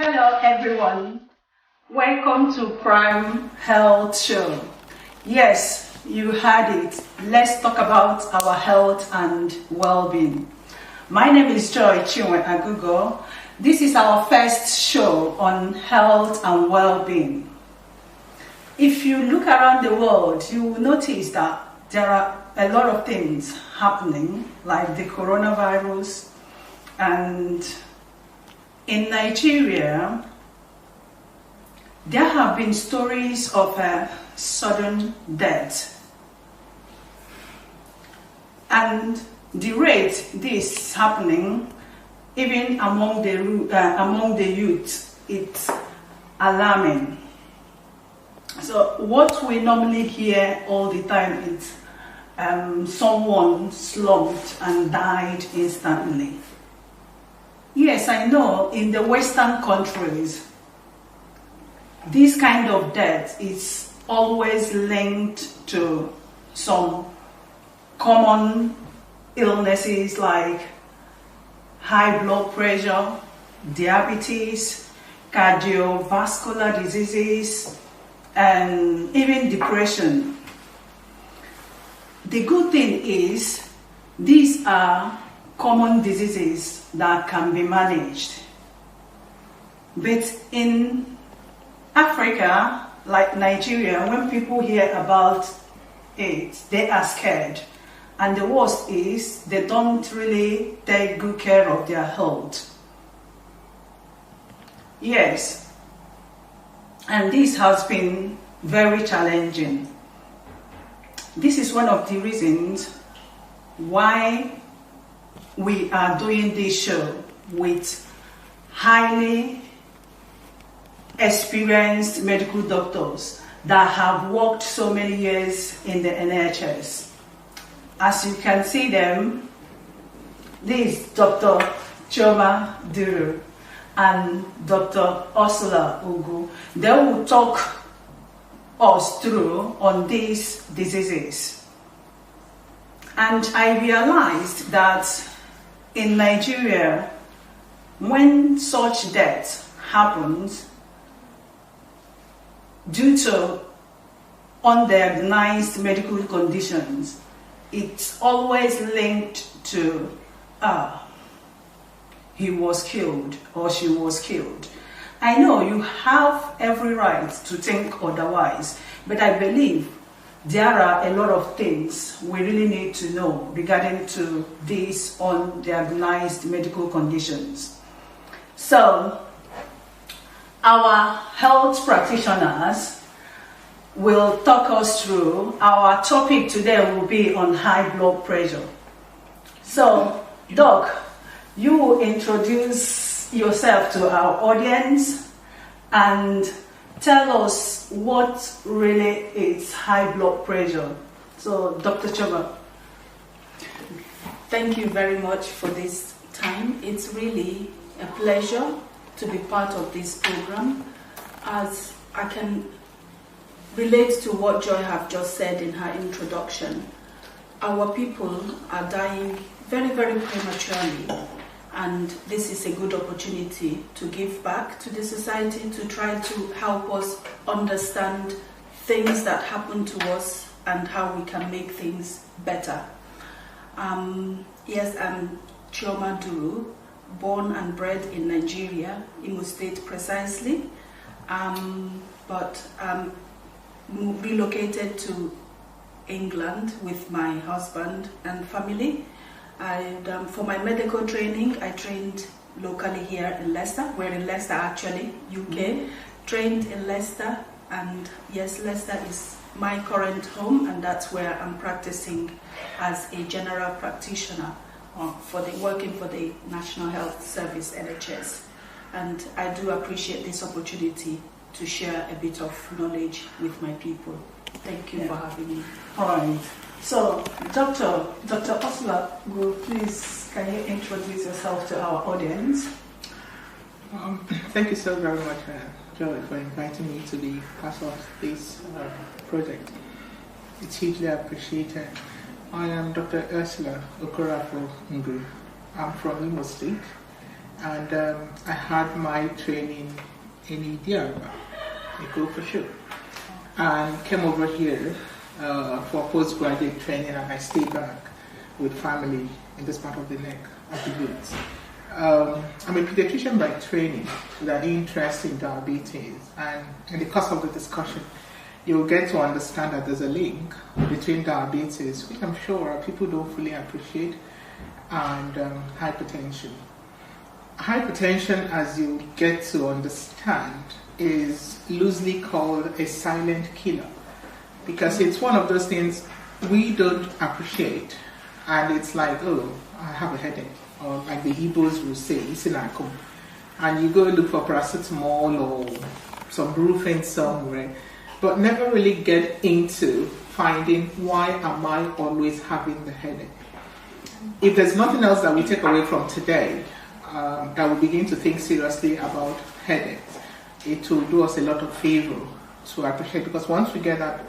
Hello everyone, welcome to Prime Health Show. Yes, you heard it. Let's talk about our health and well-being. My name is Joy Chinwe Agugo. This is our first show on health and well-being. If you look around the world, you will notice that there are a lot of things happening, like the coronavirus, and in Nigeria, there have been stories of a sudden death. And the rate this is happening, even among the youth, it's alarming. So what we normally hear all the time is someone slumped and died instantly. Yes, I know in the Western countries, this kind of death is always linked to some common illnesses like high blood pressure, diabetes, cardiovascular diseases, and even depression. The good thing is these are common diseases that can be managed. But in Africa, like Nigeria, when people hear about it, they are scared. And the worst is they don't really take good care of their health. Yes, and this has been very challenging. This is one of the reasons why we are doing this show with highly experienced medical doctors that have worked so many years in the NHS. As you can see them, this is Dr. Chioma Duru and Dr. Ursula Ugu. They will talk us through on these diseases. And I realized that in Nigeria, when such death happens due to undiagnosed medical conditions, it's always linked to he was killed or she was killed. I know you have every right to think otherwise, but I believe there are a lot of things we really need to know regarding to these undiagnosed medical conditions. So, our health practitioners will talk us through. Our topic today will be on high blood pressure. So, Doc, you will introduce yourself to our audience and tell us what really is high blood pressure. So, Dr. Chioma. Thank you very much for this time. It's really a pleasure to be part of this program, as I can relate to what Joy have just said in her introduction. Our people are dying very, very prematurely, and this is a good opportunity to give back to the society, to try to help us understand things that happen to us and how we can make things better. Yes, I'm Chioma Duru, born and bred in Nigeria, Imo State precisely, but relocated to England with my husband and family. And for my medical training, I trained locally here in Leicester. We're in Leicester actually, UK. Trained in Leicester, and yes, Leicester is my current home, and that's where I'm practicing as a general practitioner working for the National Health Service, NHS. And I do appreciate this opportunity to share a bit of knowledge with my people. Thank you for having me. All right. So, Dr. Ursula, please, can you introduce yourself to our audience? Thank you so very much, Joy, for inviting me to be part of this project. It's hugely appreciated. I am Dr. Ursula Ugu. I'm from Imo State, and I had my training in Idiaraba, for sure, and came over here for postgraduate training, and I stayed back with family in this part of the neck of the roots. I'm a pediatrician by training with an interest in diabetes, and in the course of the discussion, you'll get to understand that there's a link between diabetes, which I'm sure people don't fully appreciate, and hypertension. Hypertension, as you get to understand, is loosely called a silent killer, because it's one of those things we don't appreciate, and it's like, oh, I have a headache, or like the Igbos will say, isinako, and you go look for paracetamol or some brufen somewhere, but never really get into finding why am I always having the headache. If there's nothing else that we take away from today, that we begin to think seriously about headaches, it will do us a lot of favor to appreciate, because once we get that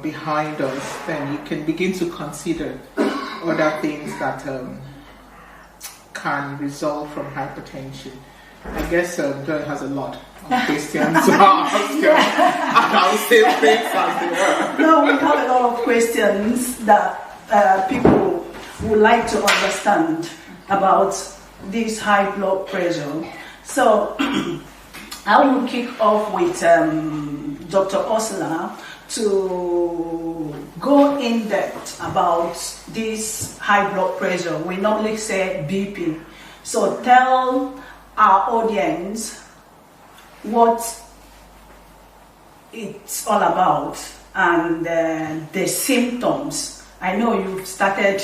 behind us, then you can begin to consider other things that can result from hypertension. I guess Joy has a lot of questions to ask, and I'll say things as they are. No, we have a lot of questions that people would like to understand about this high blood pressure. So I will kick off with Dr. Ursula to go in depth about this high blood pressure. We normally say BP. So tell our audience what it's all about and the symptoms. I know you've started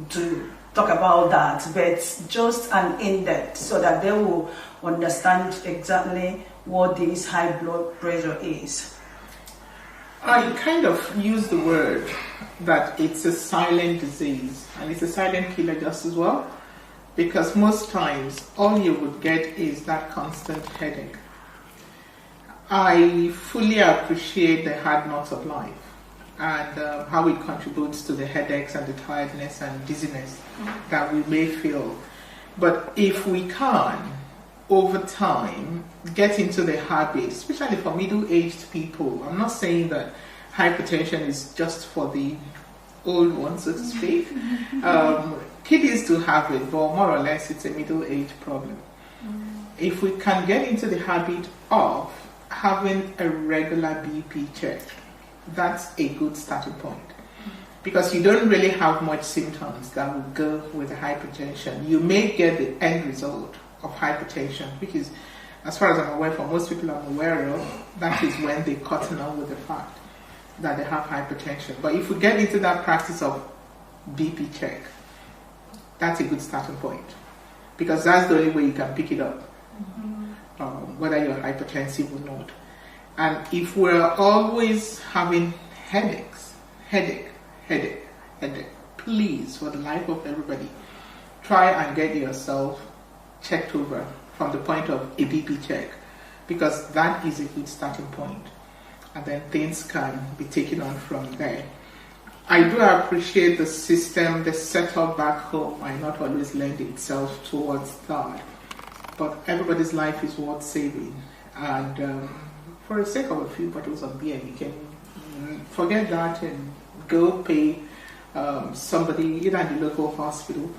to talk about that, but just an in-depth so that they will understand exactly what this high blood pressure is. I kind of use the word that it's a silent disease, and it's a silent killer just as well, because most times all you would get is that constant headache. I fully appreciate the hard knocks of life and how it contributes to the headaches and the tiredness and dizziness that we may feel. But if we can, over time, get into the habit, especially for middle-aged people, I'm not saying that hypertension is just for the old ones, so to speak. Kids do have it, but more or less it's a middle-aged problem. If we can get into the habit of having a regular BP check, that's a good starting point. Because you don't really have much symptoms that will go with the hypertension. You may get the end result of hypertension, which is, as far as I'm aware, for most people I'm aware of, that is when they cotton on with the fact that they have hypertension. But if we get into that practice of BP check, that's a good starting point, because that's the only way you can pick it up, whether you're hypertensive or not. And if we're always having headache, please, for the life of everybody, try and get yourself checked over from the point of a BP check, because that is a good starting point, and then things can be taken on from there. I do appreciate the system, the setup back home might not always lend itself towards that, but everybody's life is worth saving, and for the sake of a few bottles of beer, you can forget that and go pay somebody either in the local hospital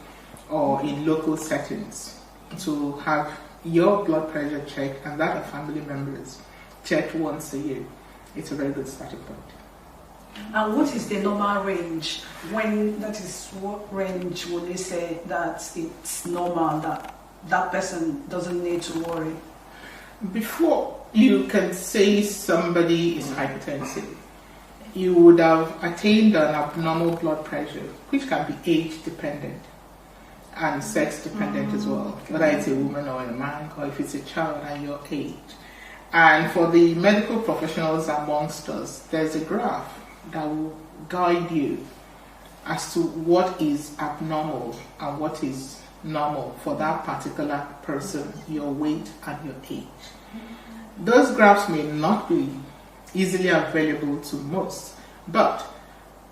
or in local settings to have your blood pressure checked, and that of family members checked once a year. It's a very good starting point. And what is the normal range? What range would they say that it's normal, that that person doesn't need to worry? Before you can say somebody is hypertensive, you would have attained an abnormal blood pressure, which can be age dependent and sex dependent as well, whether it's a woman or a man, or if it's a child and your age. And for the medical professionals amongst us, there's a graph that will guide you as to what is abnormal and what is normal for that particular person, your weight and your age. Those graphs may not be easily available to most, but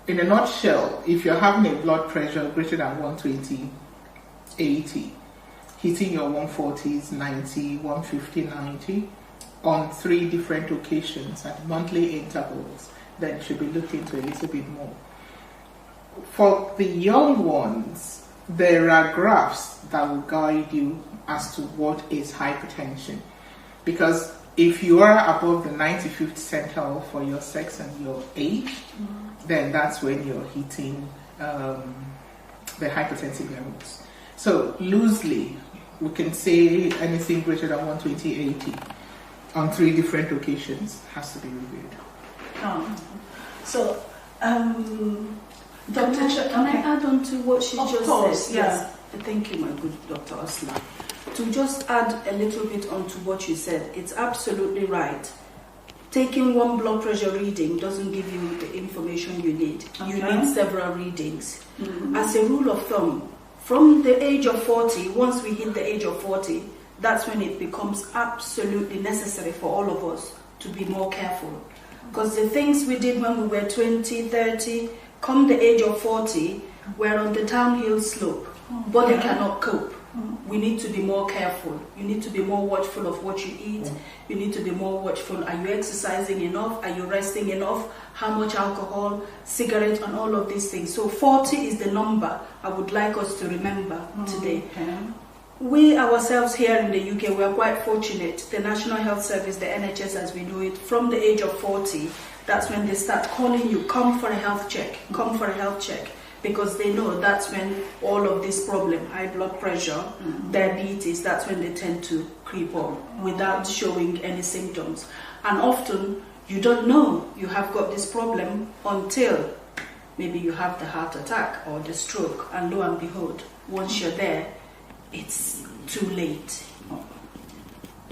in a nutshell, if you're having a blood pressure greater than 120/80, hitting your 140s, 90, 150, 90 on 3 different occasions at monthly intervals, then you should be looked into a little bit more. For the young ones, there are graphs that will guide you as to what is hypertension. Because if you are above the 95th percentile for your sex and your age, then that's when you're hitting the hypertensive levels. So loosely, we can say anything greater than 120/80 on 3 different occasions has to be reviewed. So, Dr. Can I add on to what she just said? Yes. Thank you, my good Dr. Osla. To just add a little bit onto what you said, it's absolutely right. Taking one blood pressure reading doesn't give you the information you need. You need several readings. As a rule of thumb, from the age of 40, once we hit the age of 40, that's when it becomes absolutely necessary for all of us to be more careful. Because the things we did when we were 20, 30, come the age of 40, we're on the downhill slope. Body cannot cope. We need to be more careful. You need to be more watchful of what you eat. You need to be more watchful. Are you exercising enough? Are you resting enough? How much alcohol, cigarette, and all of these things. So 40 is the number I would like us to remember today. We ourselves here in the UK, we are quite fortunate. The National Health Service, the NHS as we know it, from the age of 40, that's when they start calling you, come for a health check, come for a health check. Because they know that's when all of this problem, high blood pressure, diabetes, that's when they tend to creep up without showing any symptoms. And often you don't know you have got this problem until maybe you have the heart attack or the stroke, and lo and behold, once you're there, it's too late.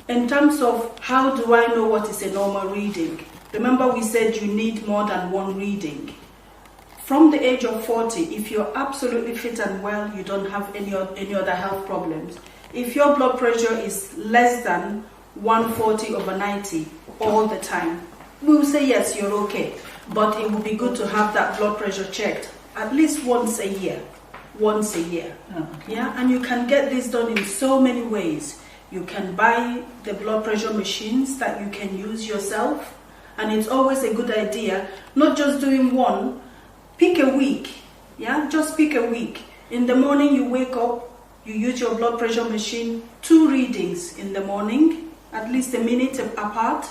In terms of how do I know what is a normal reading? Remember we said you need more than one reading. From the age of 40, if you're absolutely fit and well, you don't have any other health problems. If your blood pressure is less than 140/90 all the time, we will say yes, you're okay. But it would be good to have that blood pressure checked at least once a year. Once a year. Yeah, and you can get this done in so many ways. You can buy the blood pressure machines that you can use yourself. And it's always a good idea, not just doing one. Pick a week, just pick a week. In the morning you wake up, you use your blood pressure machine, 2 readings in the morning, at least a minute apart,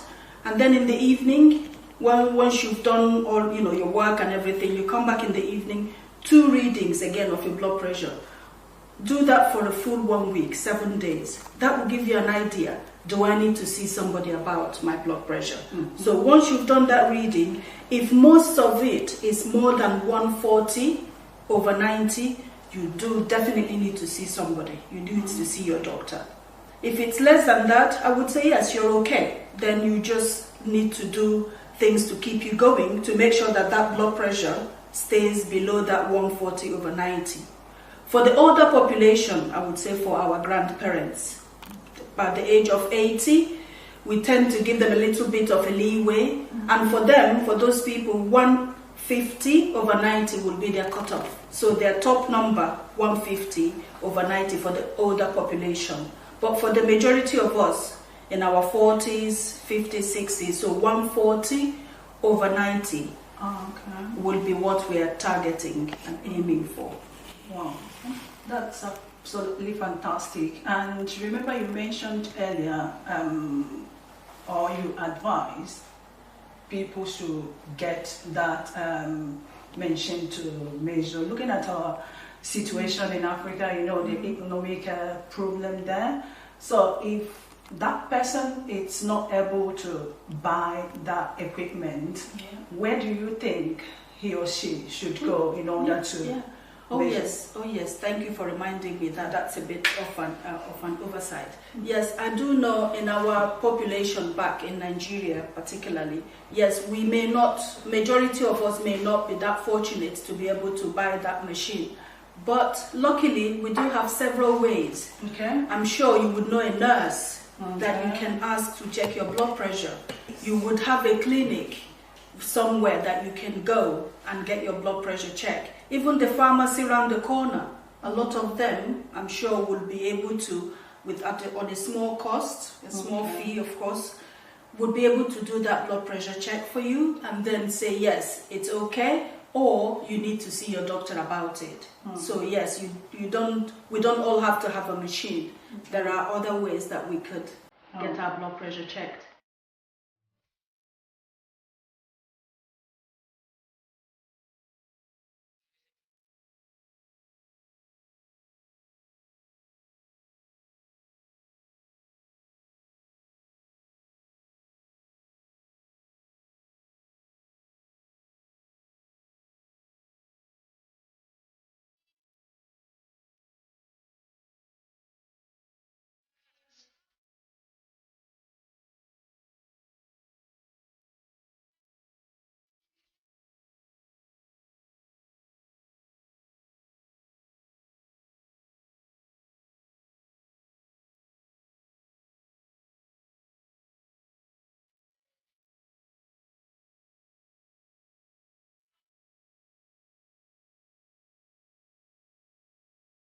and then in the evening, once you've done all your work and everything, you come back in the evening, 2 readings again of your blood pressure. Do that for a full 1 week, 7 days. That will give you an idea. Do I need to see somebody about my blood pressure? So once you've done that reading, if most of it is more than 140/90, you do definitely need to see somebody. You need to see your doctor. If it's less than that, I would say yes, you're okay. Then you just need to do things to keep you going to make sure that that blood pressure stays below that 140/90. For the older population, I would say for our grandparents, by the age of 80, we tend to give them a little bit of a leeway. And for them, for those people, 150/90 will be their cutoff. So their top number, 150/90 for the older population. But for the majority of us, in our 40s, 50s, 60s, so 140/90 will be what we are targeting and aiming for. Wow, that's absolutely fantastic. And remember you mentioned earlier, or you advised people to get that mentioned to measure. Looking at our situation in Africa, the economic problem there. So if that person is not able to buy that equipment, where do you think he or she should go in order to measure? Oh yes, thank you for reminding me that that's a bit of an oversight. Yes, I do know in our population back in Nigeria particularly, yes, we may not, majority of us may not be that fortunate to be able to buy that machine. But luckily, we do have several ways. Okay. I'm sure you would know a nurse that you can ask to check your blood pressure. You would have a clinic somewhere that you can go and get your blood pressure checked. Even the pharmacy around the corner, a lot of them, I'm sure, will be able to, on a small cost, a small fee, of course, would be able to do that blood pressure check for you and then say, yes, it's okay, or you need to see your doctor about it. So yes, we don't all have to have a machine. There are other ways that we could get our blood pressure checked.